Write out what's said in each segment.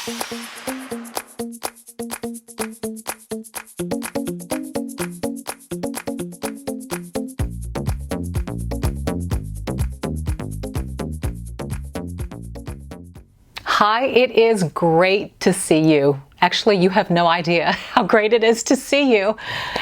Hi, it is great to see you. Actually, you have no idea how great it is to see you.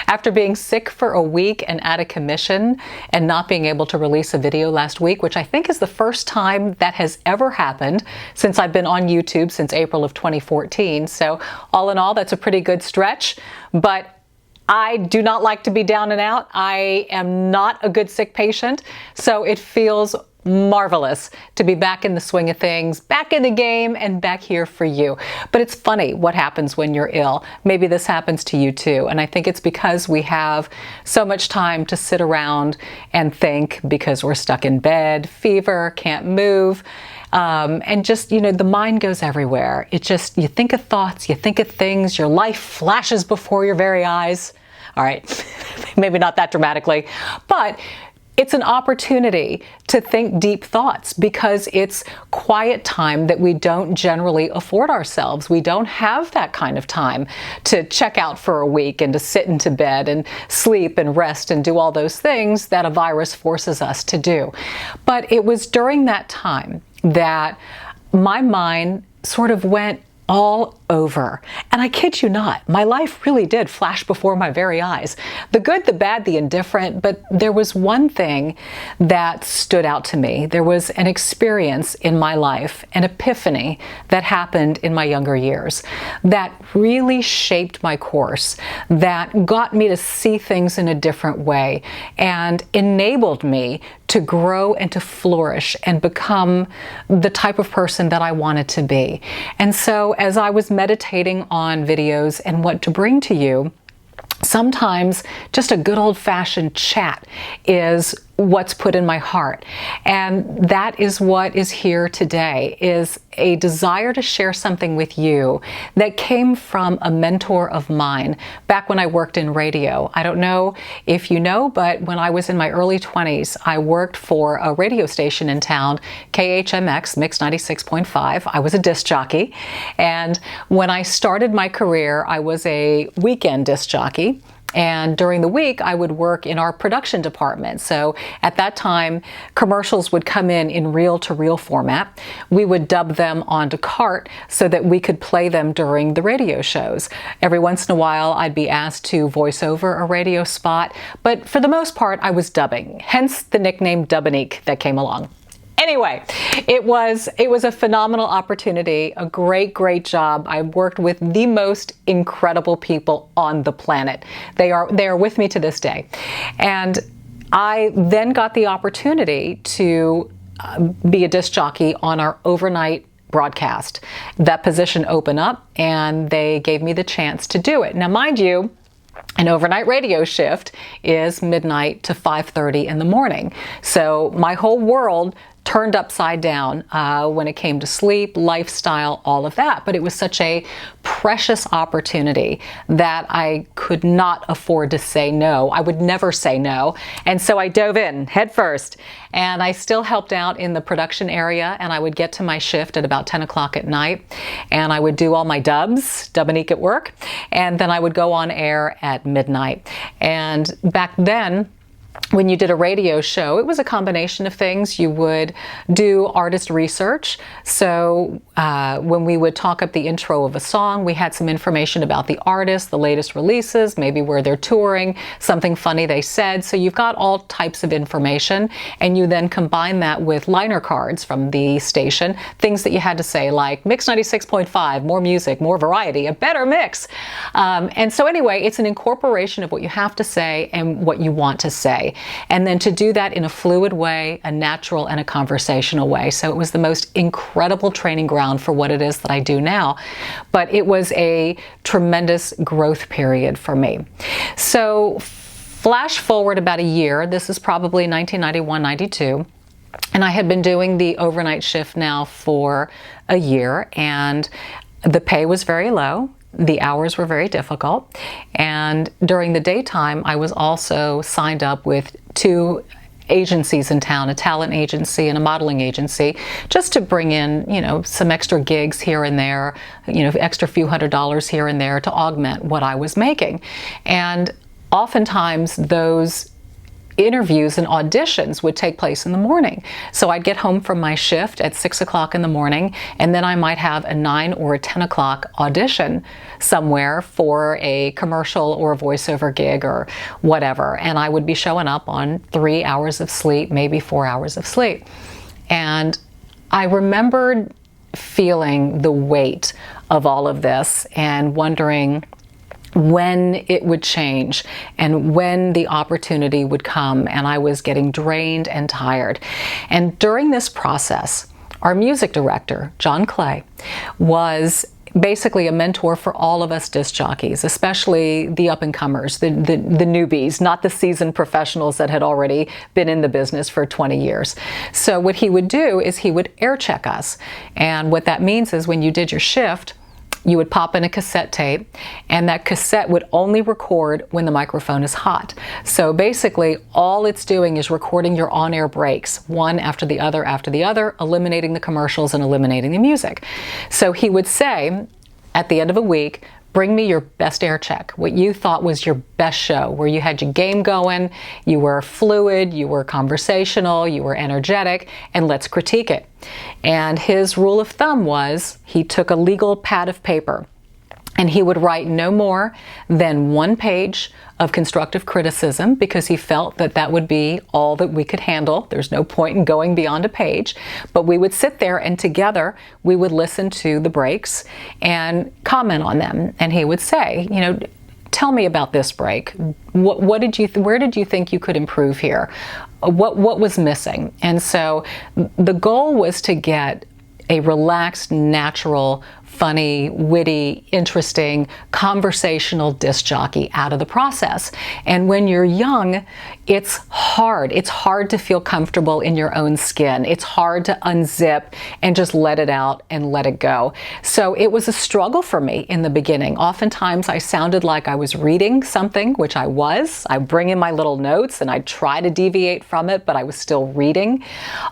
After being sick for a week and out of commission and not being able to release a video last week, which I think is the first time that has ever happened since I've been on YouTube since April of 2014. So all in all, that's a pretty good stretch, but I do not like to be down and out. I am not a good sick patient, so it feels marvelous to be back in the swing of things, back in the game, and back here for you. But it's funny what happens when you're ill. Maybe this happens to you too. And I think it's because we have so much time to sit around and think because we're stuck in bed, fever, can't move. And just, the mind goes everywhere. It just, you think of thoughts, you think of things, your life flashes before your very eyes. All right, maybe not that dramatically, but it's an opportunity to think deep thoughts because it's quiet time that we don't generally afford ourselves. We don't have that kind of time to check out for a week and to sit into bed and sleep and rest and do all those things that a virus forces us to do. But it was during that time that my mind sort of went all over. And I kid you not, my life really did flash before my very eyes. The good, the bad, the indifferent, but there was one thing that stood out to me. There was an experience in my life, an epiphany that happened in my younger years that really shaped my course, that got me to see things in a different way and enabled me to grow and to flourish and become the type of person that I wanted to be. And so as I was meditating on videos and what to bring to you, sometimes just a good old-fashioned chat is what's put in my heart. And that is what is here today, is a desire to share something with you that came from a mentor of mine back when I worked in radio. I don't know if you know, but when I was in my early 20s, I worked for a radio station in town, KHMX, Mix 96.5. I was a disc jockey. And when I started my career, I was a weekend disc jockey. And during the week, I would work in our production department. So at that time, commercials would come in reel-to-reel format. We would dub them onto cart so that we could play them during the radio shows. Every once in a while, I'd be asked to voice over a radio spot, but for the most part, I was dubbing, hence the nickname Dominique that came along. Anyway, it was a phenomenal opportunity, a great job. I worked with the most incredible people on the planet. They are with me to this day. And I then got the opportunity to be a disc jockey on our overnight broadcast. That position opened up and they gave me the chance to do it. Now, mind you, an overnight radio shift is midnight to 5:30 in the morning. So my whole world turned upside down when it came to sleep, lifestyle, all of that. But it was such a precious opportunity that I could not afford to say no. I would never say no. And so I dove in head first. And I still helped out in the production area, and I would get to my shift at about 10 o'clock at night, and I would do all my dubs, Dominique at work, and then I would go on air at midnight. And back then, when you did a radio show, it was a combination of things. You would do artist research. So when we would talk up the intro of a song, we had some information about the artist, the latest releases, maybe where they're touring, something funny they said. So you've got all types of information, and you then combine that with liner cards from the station, things that you had to say like Mix 96.5, more music, more variety, a better mix. And so anyway, it's an incorporation of what you have to say and what you want to say. And then to do that in a fluid way, a natural and a conversational way. So it was the most incredible training ground for what it is that I do now. But it was a tremendous growth period for me. So flash forward about a year, this is probably 1991-92. And I had been doing the overnight shift now for a year, and the pay was very low. The hours were very difficult. And during the daytime, I was also signed up with 2 agencies in town, a talent agency and a modeling agency, just to bring in, some extra gigs here and there, extra few $100s here and there to augment what I was making. And oftentimes those interviews and auditions would take place in the morning. So I'd get home from my shift at 6 o'clock in the morning, and then I might have a 9 or a 10 o'clock audition somewhere for a commercial or a voiceover gig or whatever. And I would be showing up on 3 hours of sleep, maybe 4 hours of sleep. And I remembered feeling the weight of all of this and wondering when it would change and when the opportunity would come, and I was getting drained and tired. And during this process, our music director, John Clay, was basically a mentor for all of us disc jockeys, especially the up-and-comers, the newbies, not the seasoned professionals that had already been in the business for 20 years. So what he would do is he would air check us. And what that means is when you did your shift, you would pop in a cassette tape, and that cassette would only record when the microphone is hot. So basically, all it's doing is recording your on-air breaks, one after the other, eliminating the commercials and eliminating the music. So he would say, at the end of a week, bring me your best air check, what you thought was your best show, where you had your game going, you were fluid, you were conversational, you were energetic, and let's critique it. And his rule of thumb was he took a legal pad of paper and he would write no more than 1 page of constructive criticism, because he felt that that would be all that we could handle. There's no point in going beyond a page. But we would sit there and together we would listen to the breaks and comment on them. And he would say, tell me about this break. Where did you think you could improve here? What was missing? And so the goal was to get a relaxed, natural, funny, witty, interesting, conversational disc jockey out of the process. And when you're young, it's hard. It's hard to feel comfortable in your own skin. It's hard to unzip and just let it out and let it go. So it was a struggle for me in the beginning. Oftentimes I sounded like I was reading something, which I was. I bring in my little notes and I try to deviate from it, but I was still reading.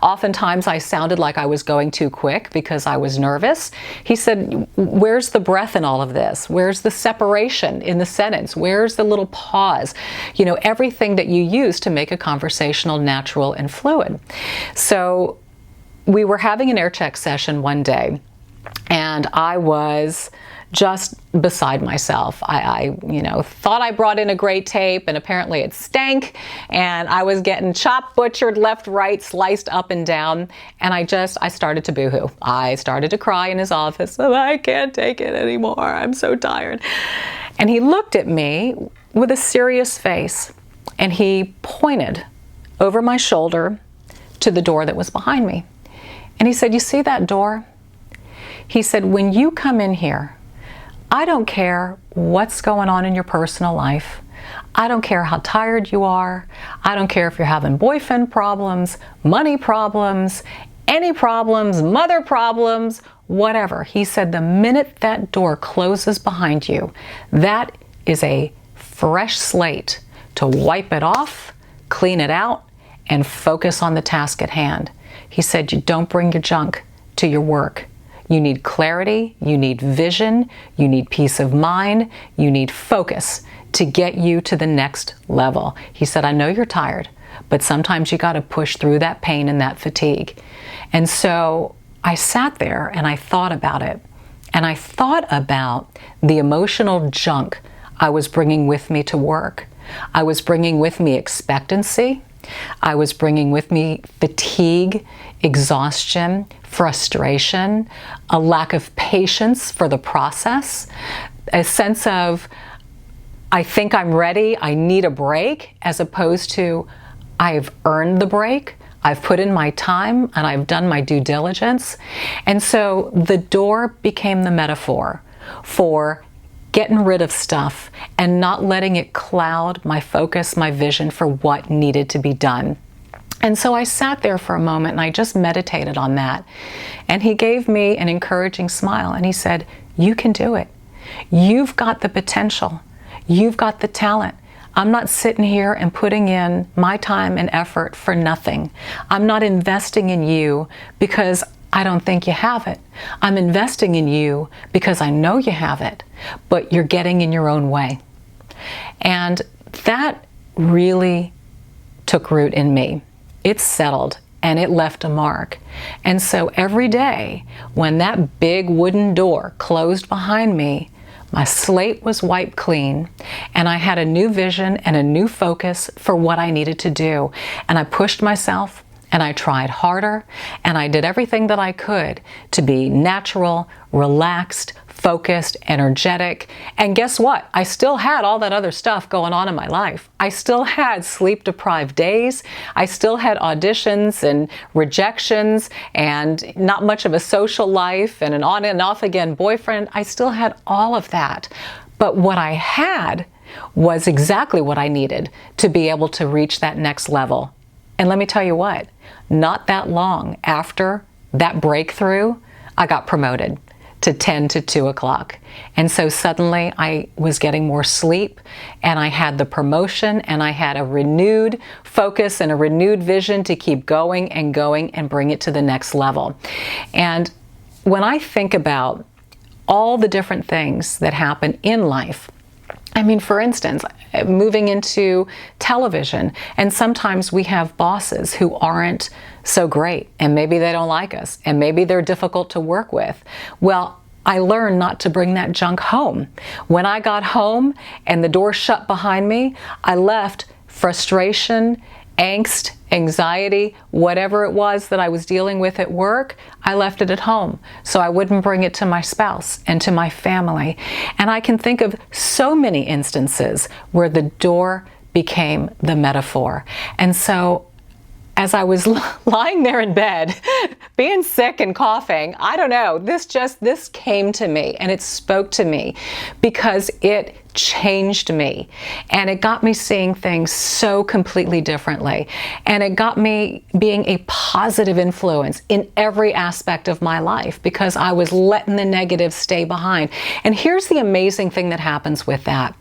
Oftentimes I sounded like I was going too quick because I was nervous. He said, where's the breath in all of this? Where's the separation in the sentence? Where's the little pause? Everything that you use to make a conversational, natural, and fluid. So we were having an air check session one day, and I was just beside myself. I thought I brought in a great tape, and apparently it stank, and I was getting chopped, butchered, left, right, sliced up and down, and I started to boohoo. I started to cry in his office. Oh, I can't take it anymore. I'm so tired. And he looked at me with a serious face, and he pointed over my shoulder to the door that was behind me. And he said, you see that door? He said, when you come in here, I don't care what's going on in your personal life. I don't care how tired you are. I don't care if you're having boyfriend problems, money problems, any problems, mother problems, whatever. He said, the minute that door closes behind you, that is a fresh slate to wipe it off, clean it out, and focus on the task at hand. He said, you don't bring your junk to your work. You need clarity, you need vision, you need peace of mind, you need focus to get you to the next level. He said, I know you're tired, but sometimes you got to push through that pain and that fatigue. And so I sat there and I thought about it. And I thought about the emotional junk I was bringing with me to work. I was bringing with me expectancy. I was bringing with me fatigue, exhaustion, frustration, a lack of patience for the process, a sense of, I think I'm ready, I need a break, as opposed to, I've earned the break, I've put in my time, and I've done my due diligence. And so the door became the metaphor for getting rid of stuff and not letting it cloud my focus, my vision for what needed to be done. And so I sat there for a moment and I just meditated on that. And he gave me an encouraging smile and he said, you can do it. You've got the potential. You've got the talent. I'm not sitting here and putting in my time and effort for nothing. I'm not investing in you because I don't think you have it. I'm investing in you because I know you have it, but you're getting in your own way. And that really took root in me. It settled and it left a mark. And so every day when that big wooden door closed behind me, my slate was wiped clean, and I had a new vision and a new focus for what I needed to do. And I pushed myself, and I tried harder, and I did everything that I could to be natural, relaxed, focused, energetic. And guess what? I still had all that other stuff going on in my life. I still had sleep-deprived days. I still had auditions and rejections and not much of a social life and an on and off again boyfriend. I still had all of that. But what I had was exactly what I needed to be able to reach that next level. And let me tell you what, not that long after that breakthrough, I got promoted to 10 to 2 o'clock. And so suddenly I was getting more sleep, and I had the promotion, and I had a renewed focus and a renewed vision to keep going and bring it to the next level. And when I think about all the different things that happen in life, I mean, for instance, moving into television, and sometimes we have bosses who aren't so great, and maybe they don't like us, and maybe they're difficult to work with. Well, I learned not to bring that junk home. When I got home and the door shut behind me, I left frustration, angst, anxiety, whatever it was that I was dealing with at work, I left it at home so I wouldn't bring it to my spouse and to my family. And I can think of so many instances where the door became the metaphor. And so as I was lying there in bed, being sick and coughing, I don't know, this came to me, and it spoke to me because it changed me, and it got me seeing things so completely differently, and it got me being a positive influence in every aspect of my life because I was letting the negative stay behind. And here's the amazing thing that happens with that.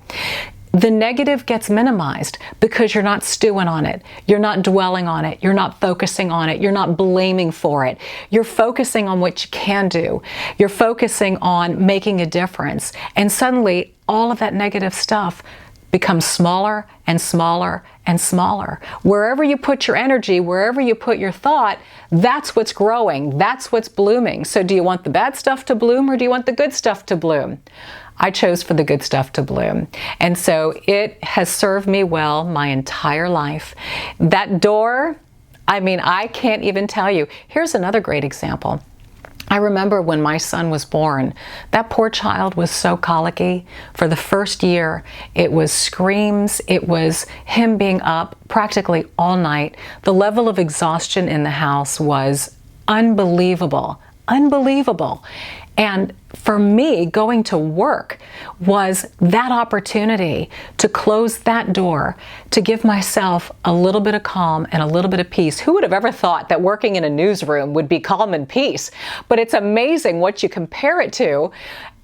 The negative gets minimized because you're not stewing on it. You're not dwelling on it. You're not focusing on it. You're not blaming for it. You're focusing on what you can do. You're focusing on making a difference. And suddenly, all of that negative stuff becomes smaller and smaller and smaller. Wherever you put your energy, wherever you put your thought, that's what's growing. That's what's blooming. So do you want the bad stuff to bloom, or do you want the good stuff to bloom? I chose for the good stuff to bloom. And so it has served me well my entire life. That door, I mean, I can't even tell you. Here's another great example. I remember when my son was born, that poor child was so colicky. For the first year, it was screams, it was him being up practically all night. The level of exhaustion in the house was unbelievable, unbelievable. And for me, going to work was that opportunity to close that door, to give myself a little bit of calm and a little bit of peace. Who would have ever thought that working in a newsroom would be calm and peace? But it's amazing what you compare it to,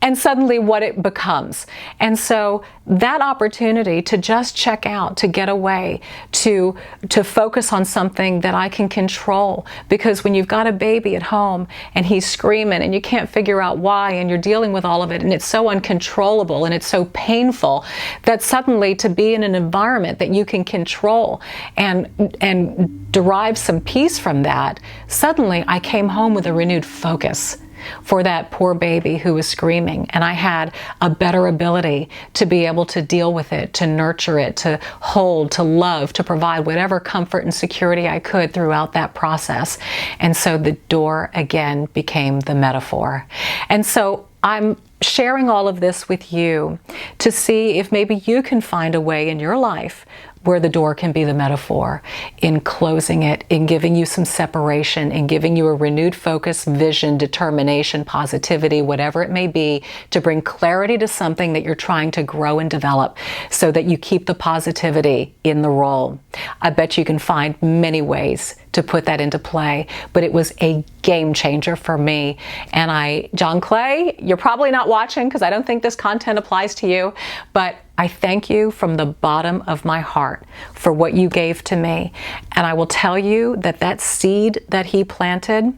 and suddenly what it becomes. And so that opportunity to just check out, to get away, to focus on something that I can control. Because when you've got a baby at home and he's screaming and you can't figure out why, and you're dealing with all of it, and it's so uncontrollable and it's so painful, that suddenly to be in an environment that you can control and derive some peace from that, suddenly I came home with a renewed focus for that poor baby who was screaming. And I had a better ability to be able to deal with it, to nurture it, to hold, to love, to provide whatever comfort and security I could throughout that process. And so the door again became the metaphor. And so I'm sharing all of this with you to see if maybe you can find a way in your life where the door can be the metaphor, in closing it, in giving you some separation, in giving you a renewed focus, vision, determination, positivity, whatever it may be, to bring clarity to something that you're trying to grow and develop so that you keep the positivity in the role. I bet you can find many ways to put that into play, but it was a game changer for me. And John Clay, you're probably not not watching because I don't think this content applies to you, but I thank you from the bottom of my heart for what you gave to me. And I will tell you that that seed that he planted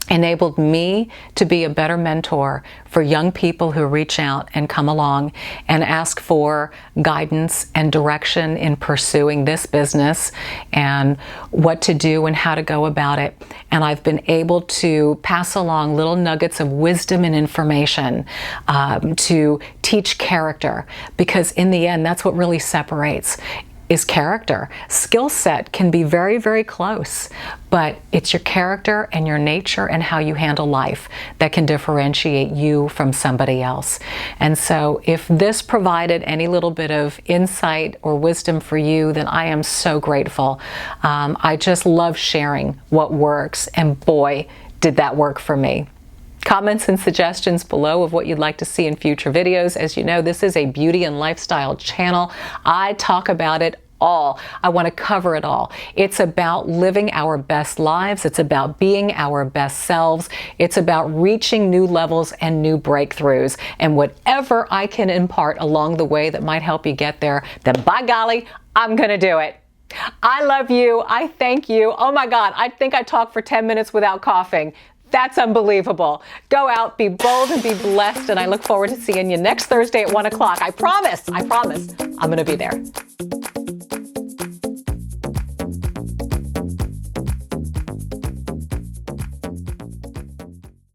enabled me to be a better mentor for young people who reach out and come along and ask for guidance and direction in pursuing this business and what to do and how to go about it. And I've been able to pass along little nuggets of wisdom and information to teach character, because in the end, that's what really separates is character. Skill set can be very, very close, but it's your character and your nature and how you handle life that can differentiate you from somebody else. And so if this provided any little bit of insight or wisdom for you, then I am so grateful. I just love sharing what works, and boy, did that work for me. Comments and suggestions below of what you'd like to see in future videos. As you know, this is a beauty and lifestyle channel. I talk about it all. I want to cover it all. It's about living our best lives. It's about being our best selves. It's about reaching new levels and new breakthroughs. And whatever I can impart along the way that might help you get there, then by golly, I'm going to do it. I love you. I thank you. Oh my God, I think I talked for 10 minutes without coughing. That's unbelievable. Go out, be bold, and be blessed. And I look forward to seeing you next Thursday at 1 o'clock. I promise, I'm going to be there.